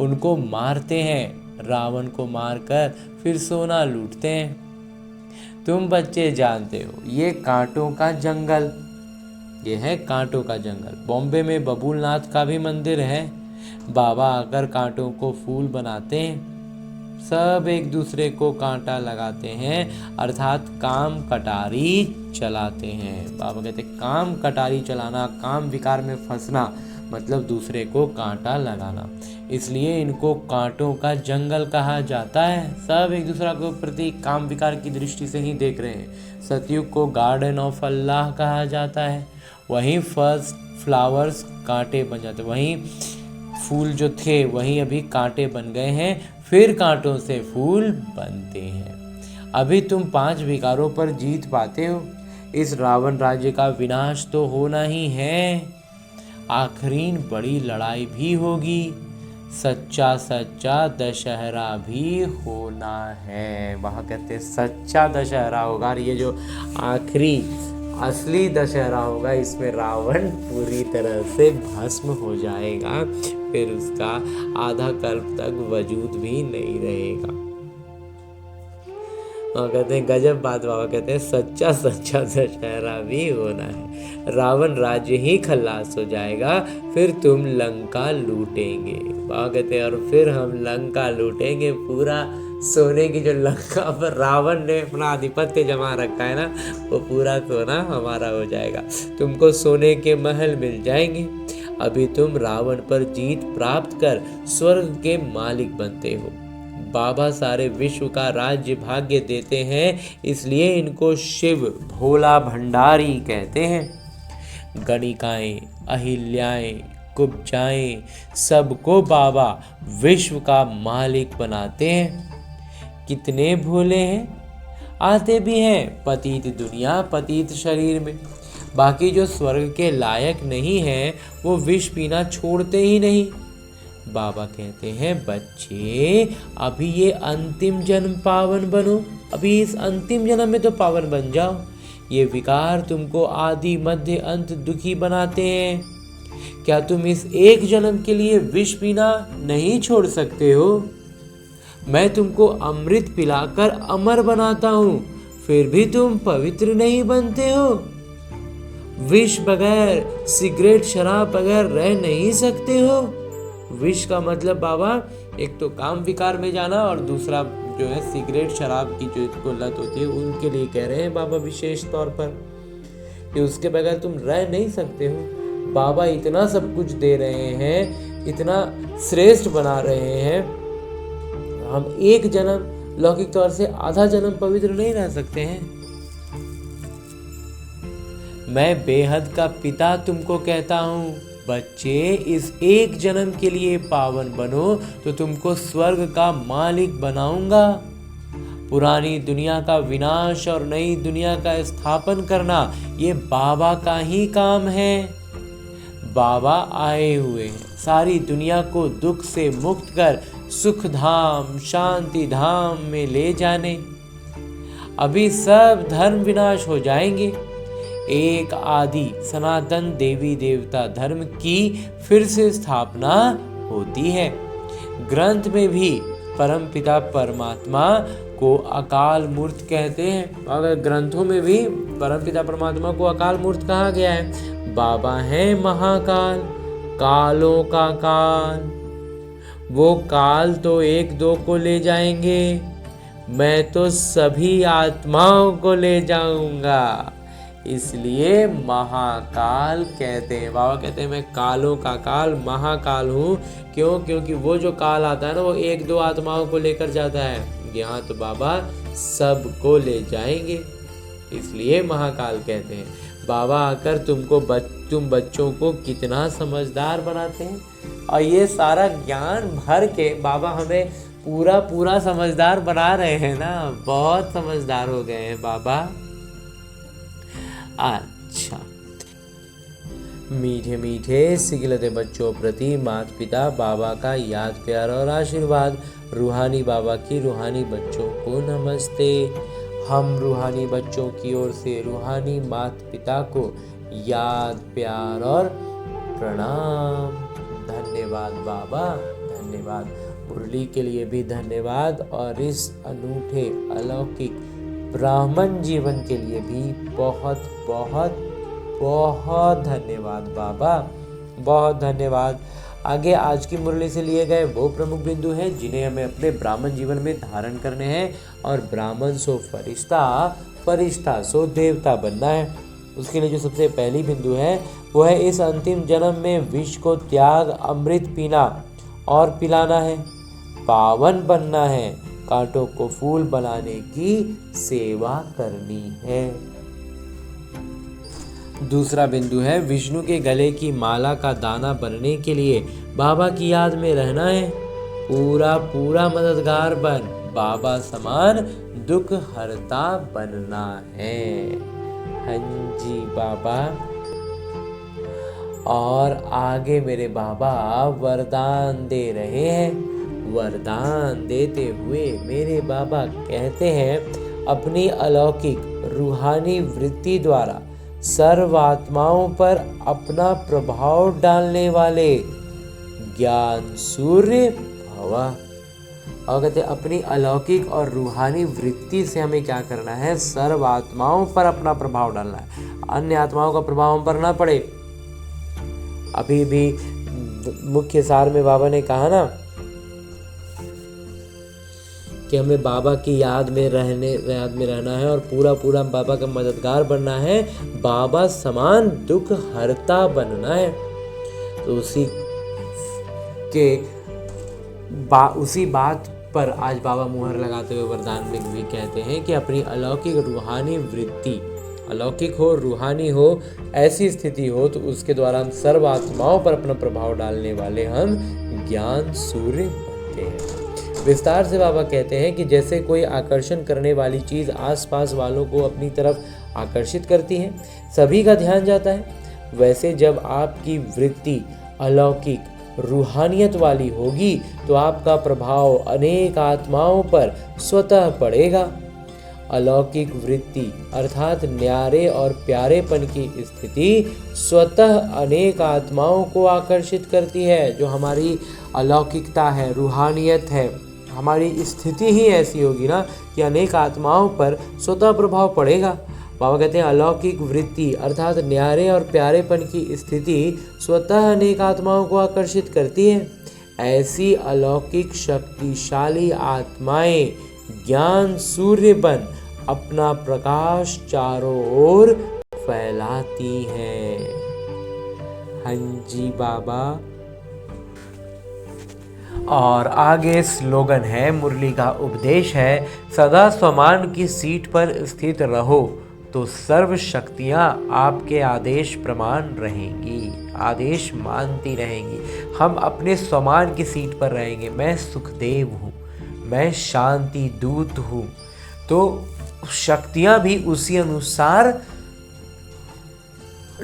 उनको मारते हैं, रावण को मारकर फिर सोना लूटते हैं। तुम बच्चे जानते हो ये कांटों का जंगल, ये है कांटों का जंगल। बॉम्बे में बबूलनाथ का भी मंदिर है। बाबा आकर कांटों को फूल बनाते हैं, सब एक दूसरे को कांटा लगाते हैं, अर्थात काम कटारी चलाते हैं। बाबा कहते हैं काम कटारी चलाना, काम विकार में फंसना मतलब दूसरे को कांटा लगाना, इसलिए इनको कांटों का जंगल कहा जाता है। सब एक दूसरे को प्रति काम विकार की दृष्टि से ही देख रहे हैं। सतयुग को गार्डन ऑफ अल्लाह कहा जाता है। वहीं फर्स्ट फ्लावर्स कांटे बन जाते, वहीं फूल जो थे वहीं अभी कांटे बन गए हैं, फिर कांटों से फूल बनते हैं। अभी तुम 5 विकारों पर जीत पाते हो, इस रावण राज्य का विनाश तो होना ही है, आखिरीन बड़ी लड़ाई भी होगी, सच्चा सच्चा दशहरा भी होना है। वहाँ कहते हैं सच्चा दशहरा होगा, और ये जो आखिरी असली दशहरा होगा इसमें रावण पूरी तरह से भस्म हो जाएगा, फिर उसका आधा कल्प तक वजूद भी नहीं रहेगा। वहाँ कहते हैं गजब बात, बाबा कहते हैं सच्चा सच्चा दशहरा भी होना है, रावण राज्य ही खल्लास हो जाएगा, फिर तुम लंका लूटेंगे। बाबा कहते हैं और फिर हम लंका लूटेंगे, पूरा सोने की जो लंका पर रावण ने अपना आधिपत्य जमा रखा है ना, वो पूरा सोना हमारा हो जाएगा, तुमको सोने के महल मिल जाएंगे। अभी तुम रावण पर जीत प्राप्त कर स्वर्ग के मालिक बनते हो। बाबा सारे विश्व का राज्य भाग्य देते हैं, इसलिए इनको शिव भोला भंडारी कहते हैं। गणिकाएं, अहिल्याएं, कुब्जाएं, सबको बाबा विश्व का मालिक बनाते हैं। कितने भोले हैं, आते भी हैं पतित दुनिया पतित शरीर में, बाकी जो स्वर्ग के लायक नहीं हैं वो विष पीना छोड़ते ही नहीं। बाबा कहते हैं बच्चे अभी ये अंतिम जन्म पावन बनो, अभी इस अंतिम जन्म में तो पावन बन जाओ। ये विकार तुमको आदि मध्य अंत दुखी बनाते हैं, क्या तुम इस एक जन्म के लिए विष पीना नहीं छोड़ सकते हो? मैं तुमको अमृत पिलाकर अमर बनाता हूँ, फिर भी तुम पवित्र नहीं बनते हो। विष बगैर, सिगरेट शराब बगैर रह नहीं सकते हो। विष का मतलब बाबा एक तो काम विकार में जाना, और दूसरा जो है सिगरेट शराब की जो इसको लत होती है उनके लिए कह रहे हैं बाबा विशेष तौर पर, कि उसके बगैर तुम रह नहीं सकते हो। बाबा इतना सब कुछ दे रहे हैं, इतना श्रेष्ठ बना रहे हैं, हम एक जन्म लौकिक तौर से आधा जन्म पवित्र नहीं रह सकते हैं। मैं बेहद का पिता तुमको कहता हूँ बच्चे, इस एक जन्म के लिए पावन बनो तो तुमको स्वर्ग का मालिक बनाऊंगा। पुरानी दुनिया का विनाश और नई दुनिया का स्थापन करना ये बाबा का ही काम है। बाबा आए हुए हैं सारी दुनिया को दुख से मुक्त कर सुख धाम शांति धाम में ले जाने। अभी सब धर्म विनाश हो जाएंगे, एक आदि सनातन देवी देवता धर्म की फिर से स्थापना होती है। ग्रंथ में भी परमपिता परमात्मा को अकाल मूर्त कहते हैं, अगर ग्रंथों में भी परमपिता परमात्मा को अकाल मूर्त कहा गया है। बाबा है महाकाल, कालों का काल, वो काल तो एक दो को ले जाएंगे, मैं तो सभी आत्माओं को ले जाऊंगा, इसलिए महाकाल कहते हैं। बाबा कहते हैं मैं कालों का काल महाकाल हूँ, क्यों? क्योंकि वो जो काल आता है ना वो एक दो आत्माओं को लेकर जाता है, यहाँ तो बाबा सबको ले जाएंगे, इसलिए महाकाल कहते हैं। बाबा आकर तुम बच्चों को कितना समझदार बनाते हैं, और ये सारा ज्ञान भर के बाबा हमें पूरा समझदार बना रहे हैं ना, बहुत समझदार हो गए हैं बाबा। अच्छा, मीठे मीठे सिगिलते बच्चों प्रति माता पिता बाबा का याद प्यार और आशीर्वाद। रूहानी बाबा की रूहानी बच्चों को नमस्ते। हम रूहानी बच्चों की ओर से रूहानी माता पिता को याद प्यार और प्रणाम। धन्यवाद बाबा, धन्यवाद। मुरली के लिए भी धन्यवाद, और इस अनूठे अलौकिक ब्राह्मण जीवन के लिए भी बहुत बहुत बहुत धन्यवाद बाबा, बहुत धन्यवाद। आगे आज की मुरली से लिए गए वो प्रमुख बिंदु हैं जिन्हें हमें अपने ब्राह्मण जीवन में धारण करने हैं और ब्राह्मण सो फरिश्ता, फरिश्ता सो देवता बनना है। उसके लिए जो सबसे पहली बिंदु है वो है इस अंतिम जन्म में विष को त्याग अमृत पीना और पिलाना है, पावन बनना है, कांटों को फूल बनाने की सेवा करनी है। दूसरा बिंदु है विष्णु के गले की माला का दाना बनने के लिए बाबा की याद में रहना है, पूरा पूरा मददगार बन बाबा समान दुख हरता बनना है। हाँ जी बाबा। और आगे मेरे बाबा वरदान दे रहे हैं। वरदान देते हुए मेरे बाबा कहते हैं, अपनी अलौकिक रूहानी वृत्ति द्वारा सर्व आत्माओं पर अपना प्रभाव डालने वाले ज्ञान सूर्य भवा। और कहते हैं अपनी अलौकिक और रूहानी वृत्ति से हमें क्या करना है, सर्व आत्माओं पर अपना प्रभाव डालना है, अन्य आत्माओं का प्रभाव हम पर ना पड़े। अभी भी मुख्य सार में बाबा ने कहा ना कि हमें बाबा की याद में रहना है और पूरा पूरा बाबा का मददगार बनना है, बाबा समान दुख हरता बनना है। तो उसी बात पर आज बाबा मुहर लगाते हुए वरदान में भी कहते हैं कि अपनी अलौकिक रूहानी वृत्ति, अलौकिक हो रूहानी हो ऐसी स्थिति हो तो उसके द्वारा हम सर्व आत्माओं पर अपना प्रभाव डालने वाले हम ज्ञान सूर्य बनते हैं। विस्तार से बाबा कहते हैं कि जैसे कोई आकर्षण करने वाली चीज़ आसपास वालों को अपनी तरफ आकर्षित करती है, सभी का ध्यान जाता है, वैसे जब आपकी वृत्ति अलौकिक रूहानियत वाली होगी तो आपका प्रभाव अनेक आत्माओं पर स्वतः पड़ेगा। अलौकिक वृत्ति अर्थात न्यारे और प्यारेपन की स्थिति स्वतः अनेक आत्माओं को आकर्षित करती है। जो हमारी अलौकिकता है, रूहानियत है, हमारी स्थिति ही ऐसी होगी ना कि अनेक आत्माओं पर स्वतः प्रभाव पड़ेगा। बाबा कहते हैं अलौकिक वृत्ति अर्थात न्यारे और प्यारेपन की स्थिति स्वतः अनेक आत्माओं को आकर्षित करती है। ऐसी अलौकिक शक्तिशाली आत्माएं ज्ञान सूर्य बन अपना प्रकाश चारों ओर फैलाती हैं। हाँ जी बाबा। और आगे स्लोगन है, मुरली का उपदेश है, सदा स्वमान की सीट पर स्थित रहो तो सर्व शक्तियाँ आपके आदेश प्रमाण रहेंगी, आदेश मानती रहेंगी। हम अपने स्वमान की सीट पर रहेंगे। मैं सुखदेव हूँ, मैं शांति दूत हूँ, तो शक्तियाँ भी उसी अनुसार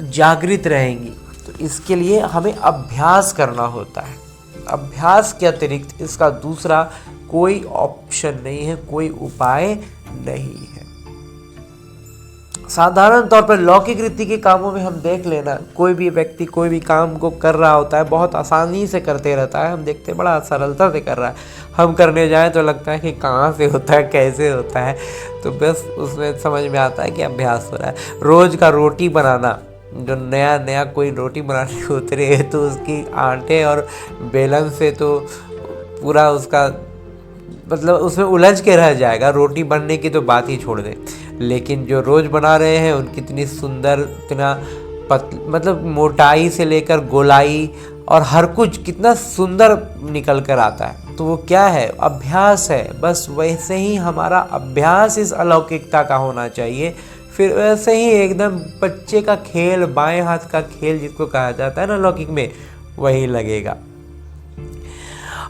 जागृत रहेंगी। तो इसके लिए हमें अभ्यास करना होता है। अभ्यास के अतिरिक्त इसका दूसरा कोई ऑप्शन नहीं है, कोई उपाय नहीं है। साधारण तौर पर लौकिक रीति के कामों में हम देख लेना, कोई भी व्यक्ति कोई भी काम को कर रहा होता है, बहुत आसानी से करते रहता है, हम देखते हैं बड़ा सरलता से कर रहा है। हम करने जाएं तो लगता है कि कहाँ से होता है, कैसे होता है, तो बस उसमें समझ में आता है कि अभ्यास हो रहा है। रोज़ का रोटी बनाना, जो नया नया कोई रोटी बनाने को उतरे तो उसकी आटे और बेलन से तो पूरा उसका मतलब उसमें उलझ के रह जाएगा। रोटी बनने की तो बात ही छोड़ दें, लेकिन जो रोज़ बना रहे हैं उनकी इतनी सुंदर, इतना मतलब मोटाई से लेकर गोलाई और हर कुछ कितना सुंदर निकल कर आता है। तो वो क्या है, अभ्यास है। बस वैसे ही हमारा अभ्यास इस अलौकिकता का होना चाहिए। फिर वैसे ही एकदम बच्चे का खेल, बाएं हाथ का खेल जिसको कहा जाता है ना लौकिक में, वही लगेगा।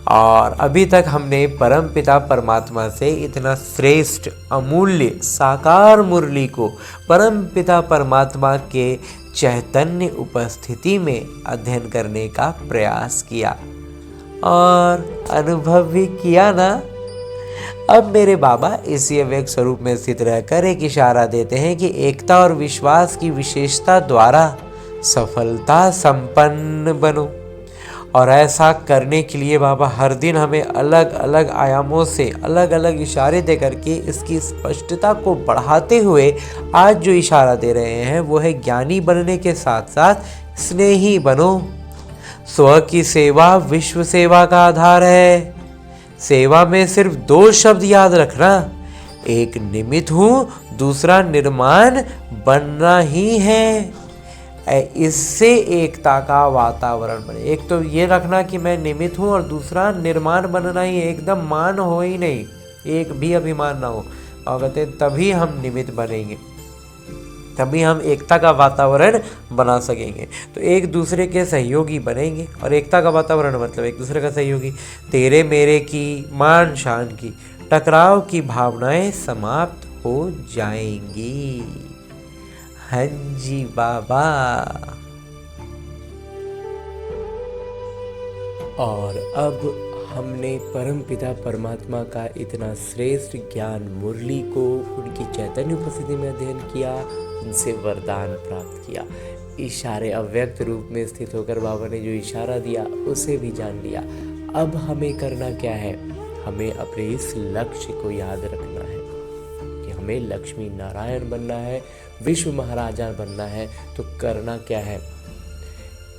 और अभी तक हमने परम पिता परमात्मा से इतना श्रेष्ठ अमूल्य साकार मुरली को परम पिता परमात्मा के चैतन्य उपस्थिति में अध्ययन करने का प्रयास किया और अनुभव भी किया ना। अब मेरे बाबा इसी अव्यक्त स्वरूप में स्थित रहकर एक इशारा देते हैं कि एकता और विश्वास की विशेषता द्वारा सफलता संपन्न बनो। और ऐसा करने के लिए बाबा हर दिन हमें अलग अलग आयामों से अलग अलग इशारे दे करके इसकी स्पष्टता को बढ़ाते हुए आज जो इशारा दे रहे हैं वो है ज्ञानी बनने के साथ साथ स्नेही बनो। स्व की सेवा विश्व सेवा का आधार है। सेवा में सिर्फ 2 शब्द याद रखना, एक निमित्त हूं, दूसरा निर्माण बनना ही है। इससे एकता का वातावरण बने। एक तो ये रखना कि मैं निमित्त हूं और दूसरा निर्माण बनना ही है। एकदम मान हो ही नहीं, एक भी अभिमान ना हो, और कहते तभी हम निमित्त बनेंगे, तभी हम एकता का वातावरण बना सकेंगे। तो एक दूसरे के सहयोगी बनेंगे, और एकता का वातावरण मतलब एक दूसरे का सहयोगी। तेरे मेरे की, मान शान की, टकराव की भावनाएं समाप्त हो जाएंगी। हाँ जी बाबा। और अब हमने परमपिता परमात्मा का इतना श्रेष्ठ ज्ञान मुरली को उनकी चैतन्य उपस्थिति में अध्ययन किया, उनसे वरदान प्राप्त किया। इशारे अव्यक्त रूप में स्थित होकर बाबा ने जो इशारा दिया उसे भी जान लिया। अब हमें करना क्या है? हमें अपने इस लक्ष्य को याद रखना है कि हमें लक्ष्मी नारायण बनना है, विश्व महाराजा बनना है। तो करना क्या है?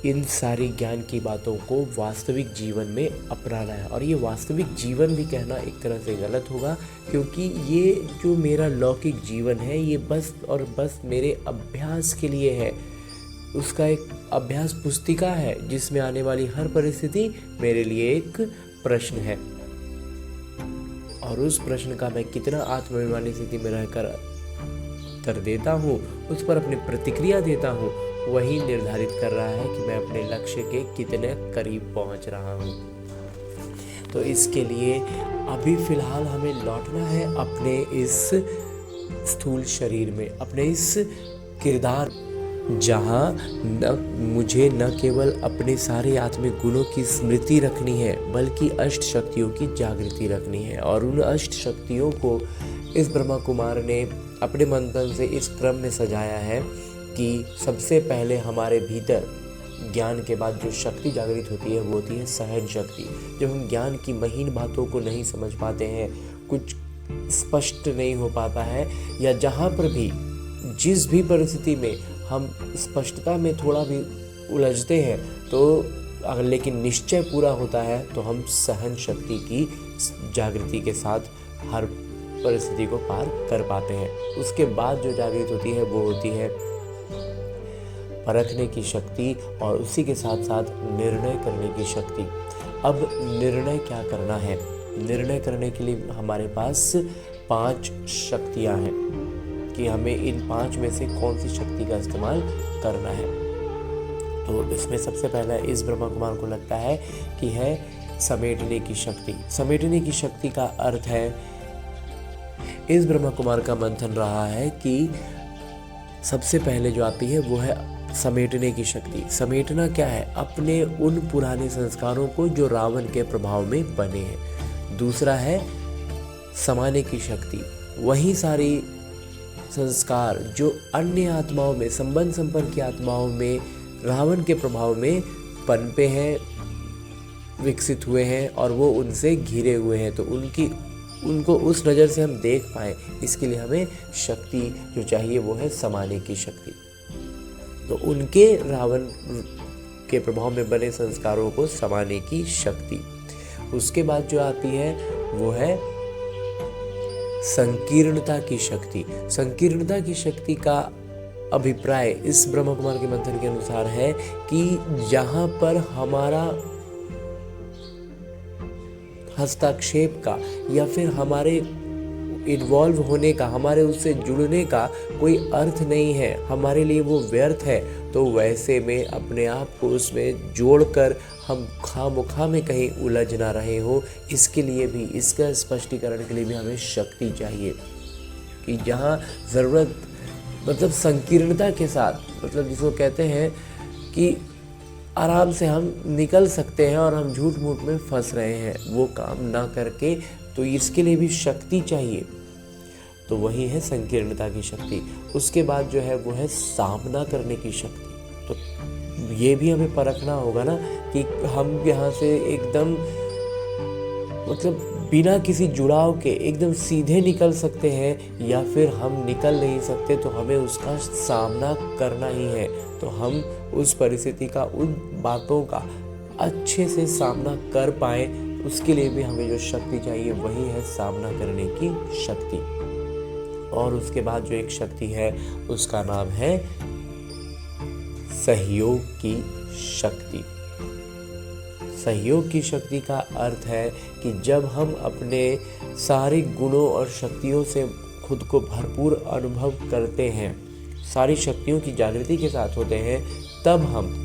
इन सारी ज्ञान की बातों को वास्तविक जीवन में अपनाना है। और ये वास्तविक जीवन भी कहना एक तरह से गलत होगा, क्योंकि ये जो मेरा लौकिक जीवन है ये बस और बस मेरे अभ्यास के लिए है। उसका एक अभ्यास पुस्तिका है जिसमें आने वाली हर परिस्थिति मेरे लिए एक प्रश्न है, और उस प्रश्न का मैं कितना आत्माभिमानी स्थिति में रहकर उत्तर देता हूँ, उस पर अपनी प्रतिक्रिया देता हूँ, वही निर्धारित कर रहा है कि मैं अपने लक्ष्य के कितने करीब पहुँच रहा हूँ। तो इसके लिए अभी फिलहाल हमें लौटना है अपने इस स्थूल शरीर में, अपने इस किरदार, जहाँ मुझे न केवल अपने सारे आत्मिक गुणों की स्मृति रखनी है बल्कि अष्ट शक्तियों की जागृति रखनी है। और उन अष्ट शक्तियों को इस ब्रह्मा कुमार ने अपने मंथन से इस क्रम में सजाया है कि सबसे पहले हमारे भीतर ज्ञान के बाद जो शक्ति जागृत होती है वो होती है सहन शक्ति। जब हम ज्ञान की महीन बातों को नहीं समझ पाते हैं, कुछ स्पष्ट नहीं हो पाता है, या जहाँ पर भी जिस भी परिस्थिति में हम स्पष्टता में थोड़ा भी उलझते हैं, तो अगर लेकिन निश्चय पूरा होता है तो हम सहन शक्ति की जागृति के साथ हर परिस्थिति को पार कर पाते हैं। उसके बाद जो जागृत होती है वो होती है परखने की शक्ति, और उसी के साथ साथ निर्णय करने की शक्ति। अब निर्णय क्या करना है? निर्णय करने के लिए हमारे पास 5 शक्तियां हैं कि हमें इन 5 में से कौन सी शक्ति का इस्तेमाल करना है। तो इसमें सबसे पहला इस ब्रह्मा कुमार को लगता है कि है समेटने की शक्ति। समेटने की शक्ति का अर्थ है, इस ब्रह्मा कुमार का मंथन रहा है कि सबसे पहले जो आती है वो है समेटने की शक्ति। समेटना क्या है? अपने उन पुराने संस्कारों को जो रावण के प्रभाव में बने हैं। दूसरा है समाने की शक्ति, वही सारी संस्कार जो अन्य आत्माओं में, संबंध संपर्क की आत्माओं में रावण के प्रभाव में पनपे हैं, विकसित हुए हैं और वो उनसे घिरे हुए हैं, तो उनको उस नज़र से हम देख पाएँ, इसके लिए हमें शक्ति जो चाहिए वो है समाने की शक्ति। तो उनके रावण के प्रभाव में बने संस्कारों को समाने की शक्ति। उसके बाद जो आती है वो है संकीर्णता की शक्ति। संकीर्णता की शक्ति का अभिप्राय इस ब्रह्मा कुमार के मंथन के अनुसार है कि जहां पर हमारा हस्तक्षेप का या फिर हमारे इन्वॉल्व होने का, हमारे उससे जुड़ने का कोई अर्थ नहीं है, हमारे लिए वो व्यर्थ है, तो वैसे में अपने आप को उसमें जोड़कर हम खामोखा में कहीं उलझ ना रहे हो, इसके लिए भी, इसका स्पष्टीकरण के लिए भी हमें शक्ति चाहिए कि जहाँ ज़रूरत, मतलब संकीर्णता के साथ, मतलब जिसको कहते हैं कि आराम से हम निकल सकते हैं और हम झूठ मूठ में फंस रहे हैं, वो काम ना करके, तो इसके लिए भी शक्ति चाहिए। तो वही है संकीर्णता की शक्ति। उसके बाद जो है वो है सामना करने की शक्ति। तो ये भी हमें परखना होगा ना कि हम यहाँ से एकदम, मतलब बिना किसी जुड़ाव के एकदम सीधे निकल सकते हैं या फिर हम निकल नहीं सकते, तो हमें उसका सामना करना ही है। तो हम उस परिस्थिति का, उन बातों का अच्छे से सामना कर पाए, उसके लिए भी हमें जो शक्ति चाहिए वही है सामना करने की शक्ति। और उसके बाद जो एक शक्ति है उसका नाम है सहयोग की शक्ति। सहयोग की शक्ति का अर्थ है कि जब हम अपने सारे गुणों और शक्तियों से खुद को भरपूर अनुभव करते हैं, सारी शक्तियों की जागृति के साथ होते हैं, तब हम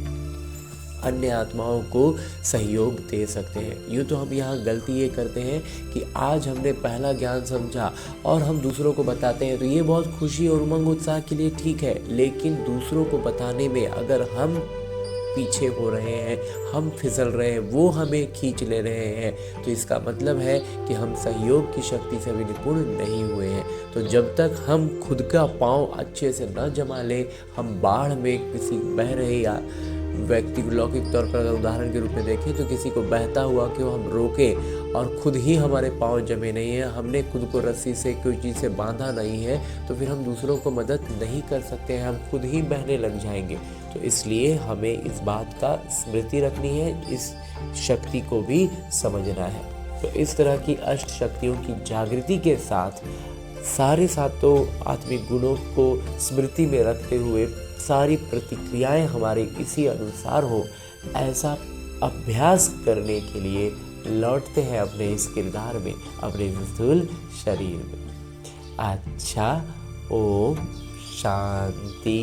अन्य आत्माओं को सहयोग दे सकते हैं। यूँ तो हम यहाँ गलती ये करते हैं कि आज हमने पहला ज्ञान समझा और हम दूसरों को बताते हैं, तो ये बहुत खुशी और उमंग उत्साह के लिए ठीक है, लेकिन दूसरों को बताने में अगर हम पीछे हो रहे हैं, हम फिसल रहे हैं, वो हमें खींच ले रहे हैं, तो इसका मतलब है कि हम सहयोग की शक्ति से भी निपुण नहीं हुए हैं। तो जब तक हम खुद का पाँव अच्छे से न जमा लें, हम बाढ़ में किसी बह रहे या व्यक्ति को लौकिक तौर पर अगर उदाहरण के रूप में देखें तो किसी को बहता हुआ क्यों हम रोकें और खुद ही हमारे पाँव जमे नहीं हैं, हमने खुद को रस्सी से कोई चीज़ से बांधा नहीं है, तो फिर हम दूसरों को मदद नहीं कर सकते हैं, हम खुद ही बहने लग जाएंगे। तो इसलिए हमें इस बात का स्मृति रखनी है, इस शक्ति को भी समझना है। तो इस तरह की अष्ट शक्तियों की जागृति के साथ सारे सातों आत्मिक गुणों को स्मृति में रखते हुए सारी प्रतिक्रियाएं हमारे इसी अनुसार हो, ऐसा अभ्यास करने के लिए लौटते हैं अपने इस किरदार में, अपने स्थूल शरीर में। अच्छा, ओम शांति।